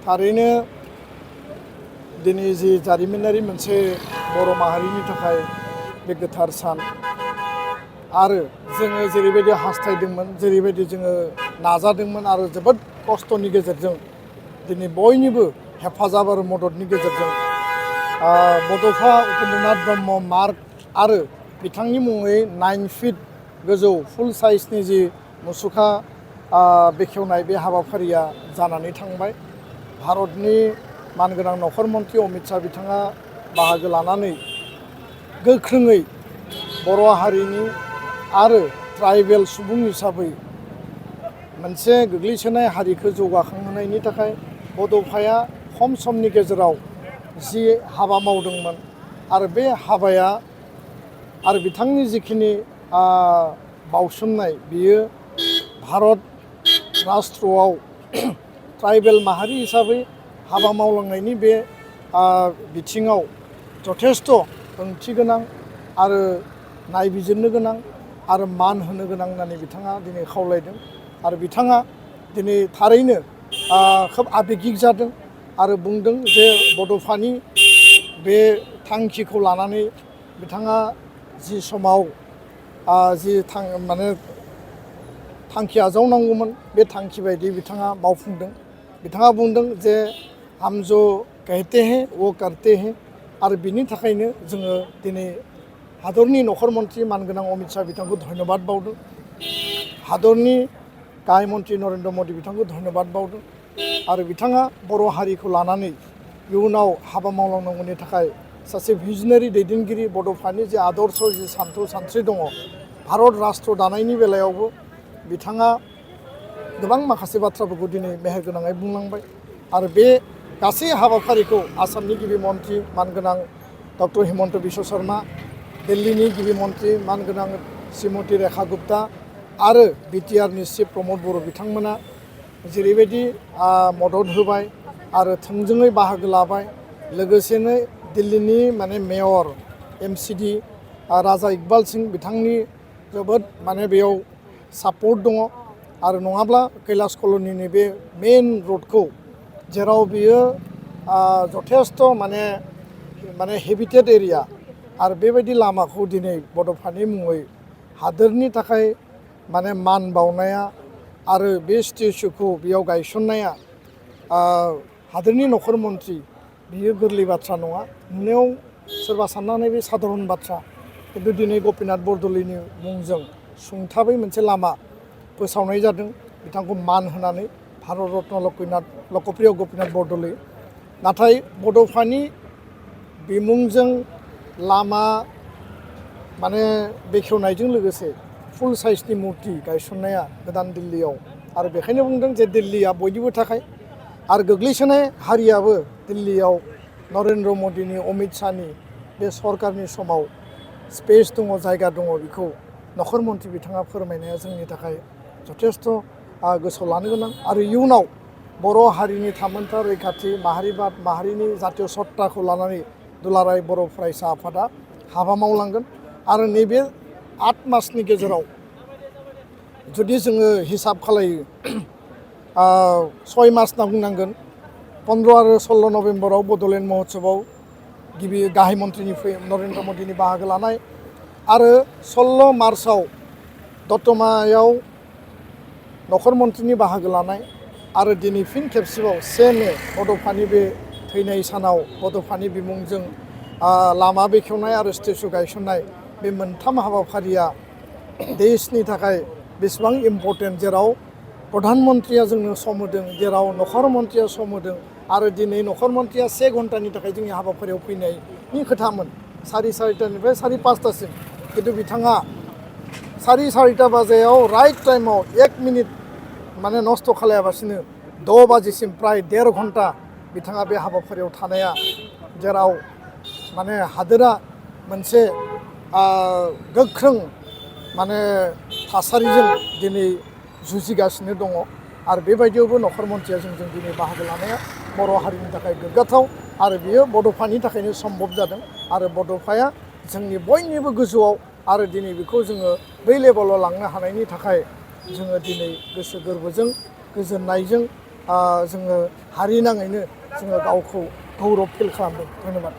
थारैनो दिनै जि जारिमिनारि मोनसे बर' माहारिनि थाखाय बे गोथार सान आरो जोङो जेरैबायदि हास्थायदोंमोन जेरैबायदि जोङो नाजादोंमोन आरो जोबोद खस्थ'नि गेजेरजों दिनै बयनिबो हेफाजाब आरो मददनि गेजेरजों बड'फा उपेन्द्रनाथ ब्रह्म मार्ग आरो बिथांनि मुङै 9 फिट गोजौ फुल साइजनि जि मुसुखा बेखेवनाय बे हाबाफारिया जानानै थांबाय। भारतनि मानगोनां नखर मन्थ्रि अमित शाह बिथाङा बाहागो लानानै गोख्रोङै बर' हारिनि आरो ट्राइबेल सुबुं हिसाबै मोनसे गोग्लैसोनाय हारिखौ जौगाखांहोनायनि थाखाय बड'फाया खम समनि गेजेराव जि हाबा मावदोंमोन आरो बे हाबाया आरो बिथांनि जिखिनि बावसोमनाय बियो भारत राष्ट्रआव ट्राइबेल माहारि हिसाबै हाबा मावलांनायनि बे बिथिङाव जथेस्थ' ओंथि गोनां आरो नायबिजिरनो गोनां आरो मान होनो गोनां होननानै बिथाङा दिनै खावलायदों आरो बिथाङा दिनै थारैनो खोब आबेगिक जादों आरो बुंदों जे बड'फानि बे थांखिखौ लानानै बिथाङा जि समाव माने थांखि आजावनांगौमोन बे थांखि बायदि बिथाङा मावफुंदों। बिथाङा बुंदों जे हम जो कहते हैं वो करते हैं आरो बिनि थाखायनो जोङो दिनै हादरनि नखर मन्थ्रि मानगोनां अमित शाह बिथांखौ धन्यबाद बावदों, हादरनि गाहाय मन्थ्रि नरेन्द्र मदि बिथांखौ धन्यबाद बावदों आरो बिथाङा बर' हारिखौ लानानै इयुनाव हाबा मावलांनांगौनि थाखाय सासे भिजनारि दैदेनगिरि बड'फानि जे आदर्श जि सान्थौ सानस्रि दङ भारत राष्ट्र दानायनि बेलायावबो बिथाङा गोबां माखासे बाथ्राफोरखौ दिनै मेहेरगोनाङै बुंलांबाय आरो बे गासै हाबाफारिखौ आसामनि गिबि मन्थ्रि मानगोनां डक्टर हिमन्त बिश्व शर्मा, दिल्लीनि गिबि मन्थ्रि मानगोनां श्रीमती रेखा गुप्ता आरो बिटिआरनि चिफ प्रमद बर' बिथांमोना जेरैबायदि मदद होबाय आरो थोंजोङै बाहागो लाबाय। लोगोसेनो दिल्लीनि माने मेयर MCD राजा इकबाल सिंह बिथांनि जोबोद माने बेयाव सापर्ट दङ आरो नङाब्ला कैलाश कल'निनि बे मेन रडखौ जेराव बियो जथेस्थ' माने हेबिटेड एरिया आरो बेबायदि लामाखौ दिनै बड'फानि मुङै हादोरनि थाखाय माने मान बावनाया आरो बे स्टेचुखौ बेयाव गायसननाया हादोरनि नखर मन्थ्रि बियो गोरलै बाथ्रा नङा। नुनायाव सोरबा साननानै बे साधारन बाथ्रा, खिन्थु दिनै गपिनाथ बरदलैनि मुंजों सुंथाबै मोनसे लामा फोसावनाय जादों बिथांखौ मान होनानै भारत रत्न लकप्रिय गपिनाथ बरदलै। नाथाय बड'फानि बिमुंजों लामा माने बेखेवनायजों लोगोसे फुल साइजनि मुर्ति गायसननाया गोदान दिल्लीयाव आरो बेखायनो बुंदों जे दिल्लीया बयनिबो थाखाय आरो गोग्लैसोनाय हारियाबो दिल्लीयाव नरेन्द्र मदिनि अमित शाहनि बे सरकारनि समाव स्पेस दङ, जायगा दङ, बेखौ नखर मन्थ्रि बिथाङा फोरमायनाया जोंनि थाखाय जथेस्थ' गोसोआव लानो गोनां आरो इयुनाव बर' हारिनि थामोनथा रैखाथि माहारिबाद माहारिनि जातीय सत्ताखौ लानानै दुलाराय बर' फरायसा आफादा हाबा मावलांगोन आरो नैबे 8 मासनि गेजेराव जुदि जोङो हिसाब खालायो 6 मास होनना बुंनांगोन 15 आरो 16 नभेम्बराव बड'लेण्ड महोत्सबआव गिबि गाहाय मन्थ्रिनिफ्राय नरेन्द्र मदिनि बाहागो लानाय आरो 16 मार्चआव दतमायाव नखर मन्थ्रिनि बाहागो लानाय आरो दिनै फिन खेबसेबाव 1 मे बड'फानि बे थैनाय सानाव बड'फानि बिमुंजों लामा बेखेवनाय आरो स्टेचु गायसननाय बे मोनथाम हाबाफारिया देशनि थाखाय बेसेबां इम्पर्टेन्ट, जेराव प्रधान मन्थ्रिया जोंनो सम होदों, जेराव नखर मन्थ्रिया सम होदों आरो दिनै नखर मन्थ्रिया 1 घन्टानि थाखाय जोंनि हाबाफारियाव फैनायनि खोथामोन 4:30निफ्राय 4:05सिम, खिन्थु बिथाङा 4:30 बाजियाव राइट टाइमाव 1 मिनिट माने नस्थ' खालायाबासिनो 6 बाजिसिम प्राय 1.5 घन्टा बिथाङा बे हाबाफारियाव थानाया, जेराव माने हादोरा मोनसे गोख्रों माने थासारिजों दिनै जुजिगासिनो दङ आरो बेबायदियावबो नखर मन्थ्रिया जोंजों दिनै बाहागो लानाया बर' हारिनि थाखाय गोग्गाथाव आरो बियो बड'फानि थाखायनो सम्भब जादों आरो बड'फाया जोंनि बयनिबो गोजौआव आरो दिनै बेखौ जोङो बै लेभेलाव लांनो हानायनि थाखाय जोङो दिनै गोसो गोरबोजों गोजोननायजों जोङो हारि नाङैनो जोङो गावखौ गौरब फिल खालामदों। धन्यबाद।